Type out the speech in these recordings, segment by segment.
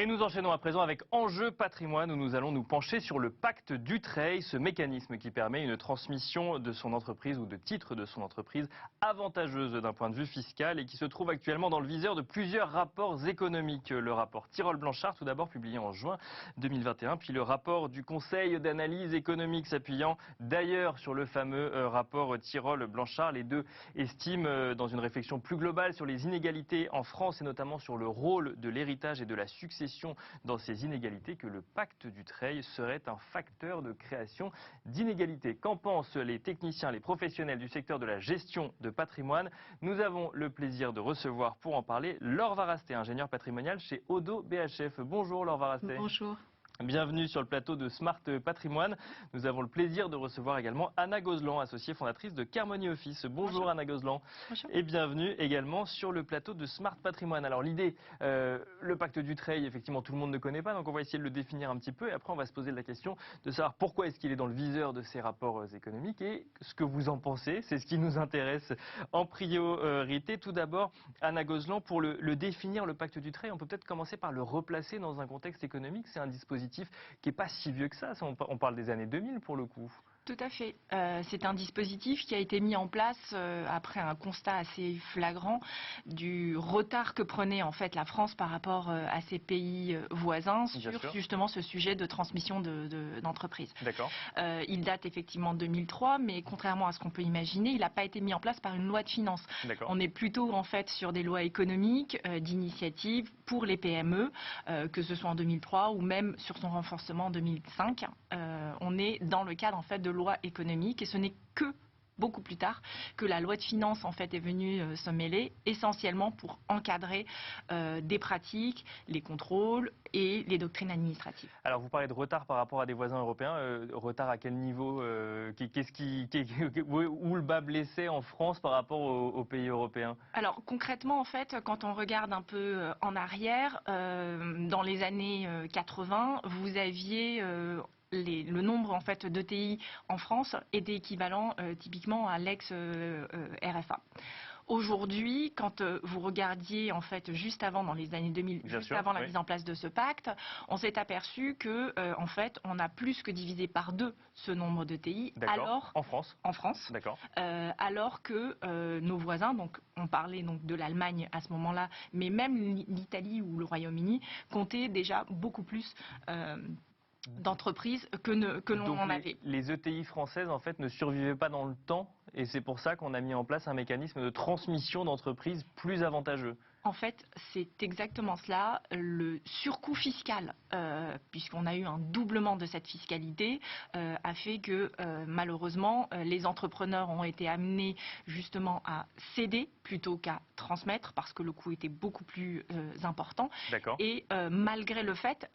Et nous enchaînons à présent avec Enjeu Patrimoine où nous allons nous pencher sur le pacte Dutreil, ce mécanisme qui permet une transmission de son entreprise ou de titres de son entreprise avantageuse d'un point de vue fiscal et qui se trouve actuellement dans le viseur de plusieurs rapports économiques. Le rapport Tirole-Blanchard, tout d'abord publié en juin 2021, puis le rapport du Conseil d'analyse économique s'appuyant d'ailleurs sur le fameux rapport Tirole-Blanchard. Les deux estiment, dans une réflexion plus globale sur les inégalités en France et notamment sur le rôle de l'héritage et de la succession dans ces inégalités, que le pacte Dutreil serait un facteur de création d'inégalités. Qu'en pensent les techniciens, les professionnels du secteur de la gestion de patrimoine? Nous avons le plaisir de recevoir pour en parler Laure Varasté, ingénieure patrimoniale chez Odo BHF. Bonjour Laure Varasté. Bonjour. Bienvenue sur le plateau de Smart Patrimoine. Nous avons le plaisir de recevoir également Anna Gozlan, associée fondatrice de Carmony Office. Bonjour Anna Gozlan. Bonjour. Et bienvenue également sur le plateau de Smart Patrimoine. Alors l'idée, le pacte Dutreil, effectivement tout le monde ne connaît pas, donc on va essayer de le définir un petit peu et après on va se poser la question de savoir pourquoi est-ce qu'il est dans le viseur de ces rapports économiques et ce que vous en pensez. C'est ce qui nous intéresse en priorité. Tout d'abord, Anna Gozlan, pour le définir, le pacte Dutreil, on peut peut-être commencer par le replacer dans un contexte économique. C'est un dispositif qui n'est pas si vieux que ça. On parle des années 2000 pour le coup. Tout à fait. C'est un dispositif qui a été mis en place après un constat assez flagrant du retard que prenait en fait la France par rapport à ses pays voisins sur justement ce sujet de transmission d'entreprises. D'accord. Il date effectivement de 2003, mais contrairement à ce qu'on peut imaginer, il n'a pas été mis en place par une loi de finances. On est plutôt en fait sur des lois économiques, d'initiative pour les PME, que ce soit en 2003 ou même sur son renforcement en 2005. On est dans le cadre en fait de loi économique et ce n'est que beaucoup plus tard que la loi de finances en fait est venue se mêler, essentiellement pour encadrer des pratiques, les contrôles et les doctrines administratives. Alors vous parlez de retard par rapport à des voisins européens, retard à quel niveau, où le bas blessé en France par rapport aux pays européens? Alors concrètement en fait, quand on regarde un peu en arrière, dans les années 80, vous aviez le nombre en fait d'ETI en France était équivalent typiquement à l'ex-RFA. Aujourd'hui, quand vous regardiez en fait juste avant, dans les années 2000, avant la mise en place de ce pacte, on s'est aperçu que en fait, on a plus que divisé par 2 ce nombre d'ETI. Alors en France. En France. D'accord. Alors que nos voisins, donc on parlait donc de l'Allemagne à ce moment-là, mais même l'Italie ou le Royaume-Uni comptaient déjà beaucoup plus d'entreprises que l'on en avait. Les ETI françaises en fait ne survivaient pas dans le temps et c'est pour ça qu'on a mis en place un mécanisme de transmission d'entreprises plus avantageux. En fait, c'est exactement cela. Le surcoût fiscal, puisqu'on a eu un doublement de cette fiscalité, a fait que malheureusement, les entrepreneurs ont été amenés justement à céder plutôt qu'à transmettre parce que le coût était beaucoup plus important. Et malgré le fait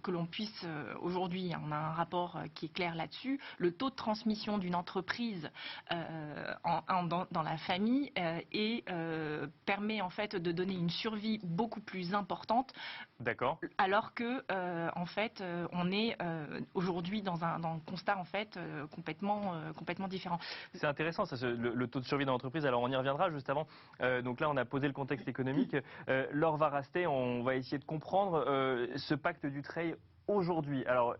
que l'on puisse, aujourd'hui, on a un rapport qui est clair là-dessus, le taux de transmission d'une entreprise dans la famille permet en fait de donner une survie beaucoup plus importante. Alors que en fait on est aujourd'hui dans un constat en fait complètement différent. C'est intéressant ça, le taux de survie dans l'entreprise. Alors on y reviendra juste avant. Donc là on a posé le contexte économique. Laure Varasté, on va essayer de comprendre ce pacte Dutreil aujourd'hui. Alors,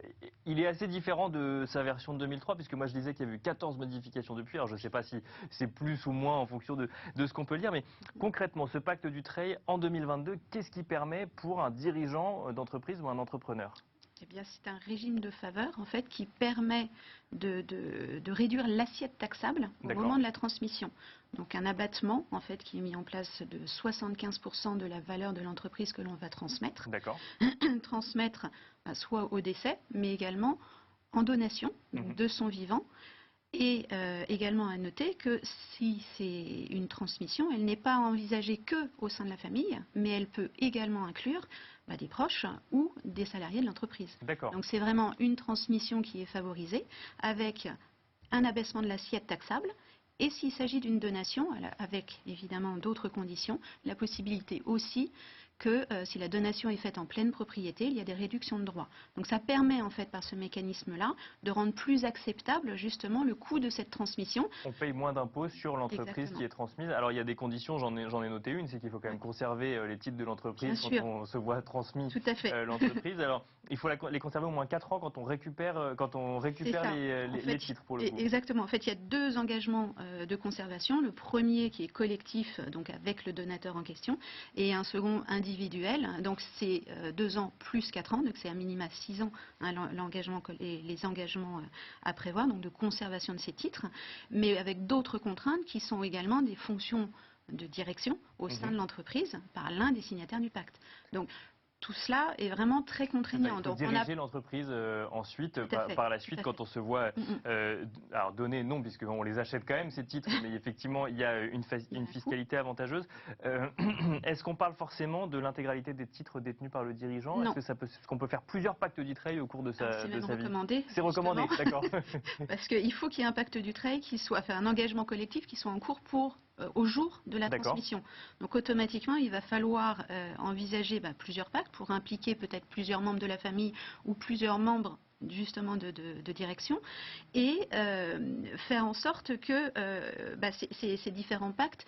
il est assez différent de sa version de 2003, puisque moi je disais qu'il y a eu 14 modifications depuis. Alors, je ne sais pas si c'est plus ou moins en fonction de ce qu'on peut lire, mais concrètement, ce pacte Dutreil en 2022, qu'est-ce qui permet pour un dirigeant d'entreprise ou un entrepreneur ? Eh bien, c'est un régime de faveur en fait qui permet de réduire l'assiette taxable au moment de la transmission. Donc un abattement en fait qui est mis en place de 75% de la valeur de l'entreprise que l'on va transmettre. Transmettre soit au décès, mais également en donation de son vivant. Et également à noter que si c'est une transmission, elle n'est pas envisagée que au sein de la famille, mais elle peut également inclure des proches ou des salariés de l'entreprise. Donc c'est vraiment une transmission qui est favorisée avec un abaissement de l'assiette taxable. Et s'il s'agit d'une donation, avec évidemment d'autres conditions, la possibilité aussi que si la donation est faite en pleine propriété, il y a des réductions de droits. Donc ça permet en fait par ce mécanisme-là de rendre plus acceptable justement le coût de cette transmission. On paye moins d'impôts sur l'entreprise qui est transmise. Alors il y a des conditions, j'en ai noté une, c'est qu'il faut quand même conserver les titres de l'entreprise quand on se voit transmis l'entreprise. Alors il faut les conserver au moins 4 ans quand on récupère les titres pour le coup. Exactement. En fait, il y a 2 engagements de conservation. Le premier qui est collectif, donc avec le donateur en question, et un second individuel. Donc c'est 2 ans plus 4 ans, donc c'est à minima 6 ans hein, les engagements à prévoir, donc de conservation de ces titres, mais avec d'autres contraintes qui sont également des fonctions de direction au sein de l'entreprise par l'un des signataires du pacte. Donc tout cela est vraiment très contraignant. Il faut diriger l'entreprise ensuite, par la suite, quand on se voit, alors donner non, puisqu'on les achète quand même ces titres, mais effectivement il y a une fiscalité avantageuse. Est-ce qu'on parle forcément de l'intégralité des titres détenus par le dirigeant? Est-ce qu'on peut faire plusieurs pactes Dutreil au cours de sa vie? C'est recommandé, d'accord. Parce qu'il faut qu'il y ait un pacte Dutreil qui soit un engagement collectif qui soit en cours au jour de la transmission. Donc automatiquement, il va falloir envisager plusieurs pactes pour impliquer peut-être plusieurs membres de la famille ou plusieurs membres justement de direction et faire en sorte que ces différents pactes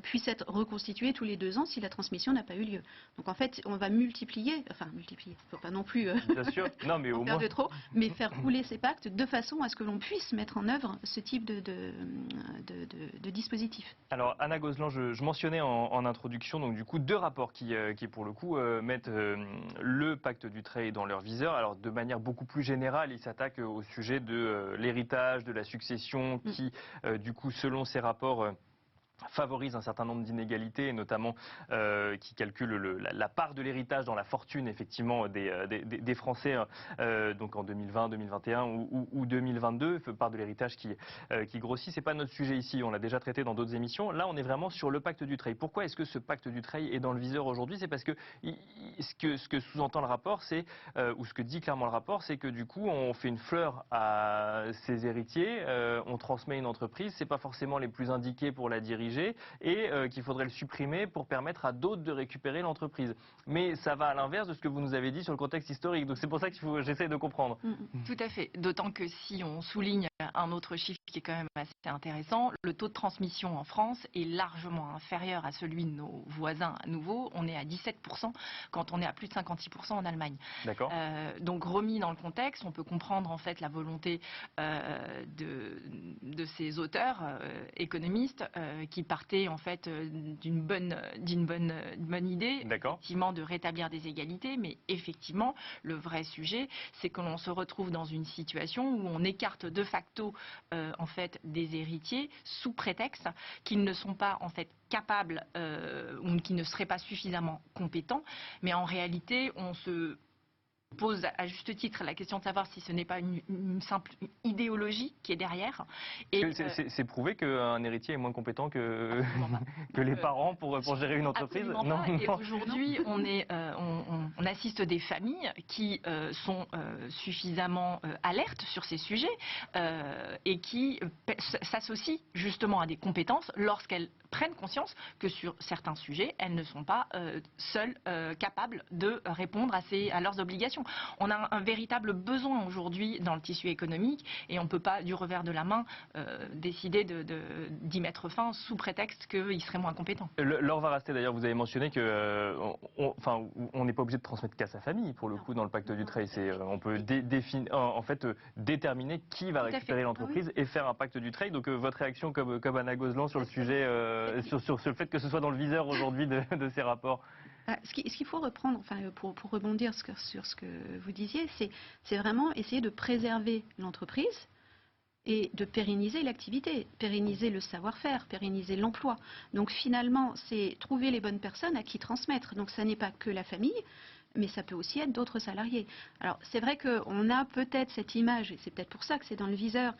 puissent être reconstitués tous les 2 ans si la transmission n'a pas eu lieu. Donc en fait, on va multiplier, il ne faut pas non plus bien sûr. Non, mais au moins de trop, mais faire rouler ces pactes de façon à ce que l'on puisse mettre en œuvre ce type de dispositif. Alors Anna Gozlan, je mentionnais en introduction donc du coup 2 rapports qui pour le coup mettent le pacte Dutreil dans leur viseur. Alors de manière beaucoup plus générale, il s'attaque au sujet de l'héritage, de la succession, qui du coup selon ces rapports favorise un certain nombre d'inégalités, et notamment qui calcule la part de l'héritage dans la fortune effectivement des Français donc en 2020, 2021 ou 2022, part de l'héritage qui grossit. C'est pas notre sujet ici, on l'a déjà traité dans d'autres émissions. Là, on est vraiment sur le pacte Dutreil. Pourquoi est-ce que ce pacte Dutreil est dans le viseur aujourd'hui? C'est parce que ce que sous-entend le rapport, c'est ou ce que dit clairement le rapport, c'est que du coup, on fait une fleur à ses héritiers, on transmet une entreprise, c'est pas forcément les plus indiqués pour la diriger, et qu'il faudrait le supprimer pour permettre à d'autres de récupérer l'entreprise. Mais ça va à l'inverse de ce que vous nous avez dit sur le contexte historique. Donc c'est pour ça que j'essaie de comprendre. Tout à fait. D'autant que si on souligne un autre chiffre qui est quand même assez intéressant, le taux de transmission en France est largement inférieur à celui de nos voisins à nouveau. On est à 17% quand on est à plus de 56% en Allemagne. D'accord. Donc remis dans le contexte, on peut comprendre en fait la volonté de ces auteurs économistes qui partaient en fait d'une bonne idée, effectivement, de rétablir des égalités, mais effectivement le vrai sujet, c'est que l'on se retrouve dans une situation où on écarte de facto en fait des héritiers sous prétexte qu'ils ne sont pas en fait capables ou qu'ils ne seraient pas suffisamment compétents, mais en réalité on se pose à juste titre la question de savoir si ce n'est pas une simple idéologie qui est derrière. C'est prouvé qu'un héritier est moins compétent que les parents pour gérer une entreprise? Non. Et aujourd'hui, on assiste des familles qui sont suffisamment alertes sur ces sujets et qui s'associent justement à des compétences lorsqu'elles prennent conscience que sur certains sujets, elles ne sont pas seules capables de répondre à leurs obligations. On a un véritable besoin aujourd'hui dans le tissu économique et on ne peut pas du revers de la main décider d'y mettre fin sous prétexte qu'ils seraient moins compétents. Laure Varasté, d'ailleurs, vous avez mentionné qu'on n'est pas obligé de transmettre qu'à sa famille pour le coup dans le pacte Dutreil. On peut déterminer qui va récupérer l'entreprise et faire un pacte Dutreil. Donc votre réaction comme Anna Gozlan sur le sujet, sur le fait que ce soit dans le viseur aujourd'hui de ces rapports? Ce qu'il faut reprendre, pour rebondir sur ce que vous disiez, c'est vraiment essayer de préserver l'entreprise et de pérenniser l'activité, pérenniser le savoir-faire, pérenniser l'emploi. Donc finalement, c'est trouver les bonnes personnes à qui transmettre. Donc ça n'est pas que la famille, mais ça peut aussi être d'autres salariés. Alors c'est vrai qu'on a peut-être cette image, et c'est peut-être pour ça que c'est dans le viseur,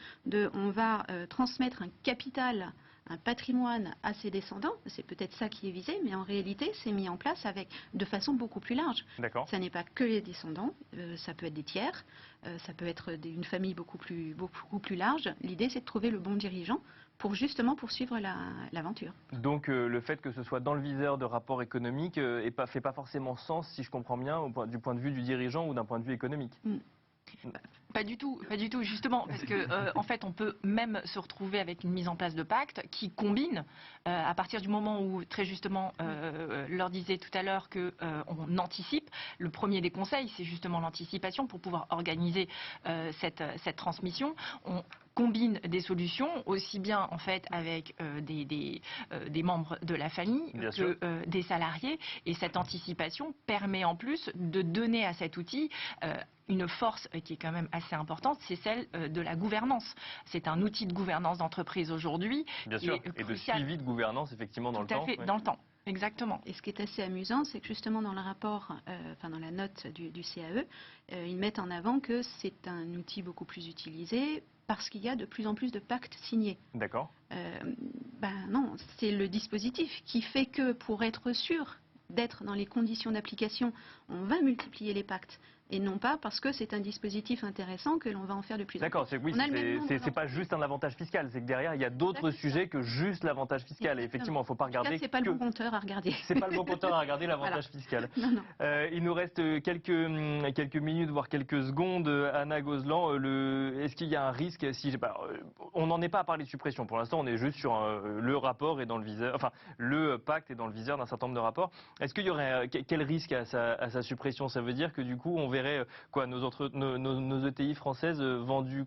on va transmettre un capital, un patrimoine à ses descendants, c'est peut-être ça qui est visé, mais en réalité c'est mis en place de façon beaucoup plus large. Ça n'est pas que les descendants, ça peut être des tiers, ça peut être une famille beaucoup plus large. L'idée c'est de trouver le bon dirigeant pour justement poursuivre l'aventure. Donc le fait que ce soit dans le viseur de rapports économiques fait pas forcément sens, si je comprends bien, du point de vue du dirigeant ou d'un point de vue économique. Pas du tout, justement, parce que en fait, on peut même se retrouver avec une mise en place de pactes qui combine, à partir du moment où, très justement, Laure disait tout à l'heure qu'on anticipe. Le premier des conseils, c'est justement l'anticipation pour pouvoir organiser cette transmission. On combine des solutions, aussi bien en fait avec des membres de la famille que des salariés. Et cette anticipation permet en plus de donner à cet outil une force qui est quand même assez importante, c'est celle de la gouvernance. C'est un outil de gouvernance d'entreprise aujourd'hui. Bien sûr, et de suivi de gouvernance effectivement dans le temps. Tout à fait, dans le temps. Exactement. Et ce qui est assez amusant, c'est que justement dans le rapport, dans la note du CAE, ils mettent en avant que c'est un outil beaucoup plus utilisé parce qu'il y a de plus en plus de pactes signés. D'accord. Non, c'est le dispositif qui fait que pour être sûr d'être dans les conditions d'application, on va multiplier les pactes. Et non pas parce que c'est un dispositif intéressant que l'on va en faire de plus en plus. D'accord, c'est pas juste un avantage fiscal, c'est que derrière il y a d'autres sujets que juste l'avantage fiscal. Et effectivement, il ne faut pas regarder. C'est pas le bon compteur à regarder. C'est pas le bon compteur à regarder l'avantage fiscal. Non. Il nous reste quelques minutes, voire quelques secondes. Anna Gozlan, est-ce qu'il y a un risque on n'en est pas à parler de suppression. Pour l'instant, on est juste sur le rapport et dans le viseur, enfin le pacte est dans le viseur d'un certain nombre de rapports. Est-ce qu'il y aurait quel risque à sa suppression? Ça veut dire que du coup, on verrait quoi, nos ETI françaises vendues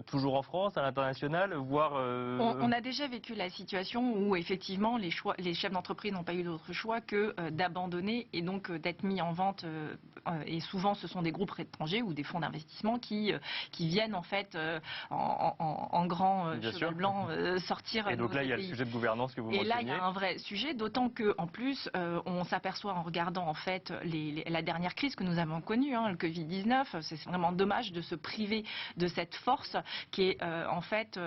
toujours en France, à l'international, voire. On a déjà vécu la situation où effectivement les chefs d'entreprise n'ont pas eu d'autre choix que d'abandonner et donc d'être mis en vente. Et souvent, ce sont des groupes étrangers ou des fonds d'investissement qui viennent en fait en grand cheval blanc sortir. Et donc là, il y a le sujet de gouvernance que vous mentionniez. Et là, il y a un vrai sujet, d'autant que en plus, on s'aperçoit en regardant en fait la dernière crise que nous avons connue, le Covid-19, c'est vraiment dommage de se priver de cette force qui est en fait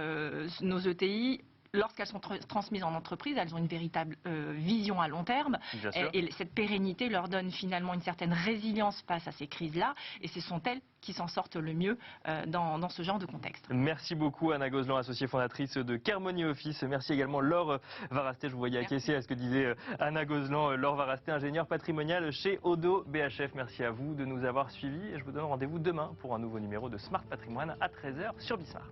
nos ETI. Lorsqu'elles sont transmises en entreprise, elles ont une véritable vision à long terme. Et cette pérennité leur donne finalement une certaine résilience face à ces crises-là. Et ce sont elles qui s'en sortent le mieux dans ce genre de contexte. Merci beaucoup Anna Gozlan, associée fondatrice de Kermony Office. Merci également Laure Varasté, je vous voyais acquiescer à ce que disait Anna Gozlan. Laure Varasté, ingénieure patrimoniale chez Odo BHF. Merci à vous de nous avoir suivis. Et je vous donne rendez-vous demain pour un nouveau numéro de Smart Patrimoine à 13h sur Bismart.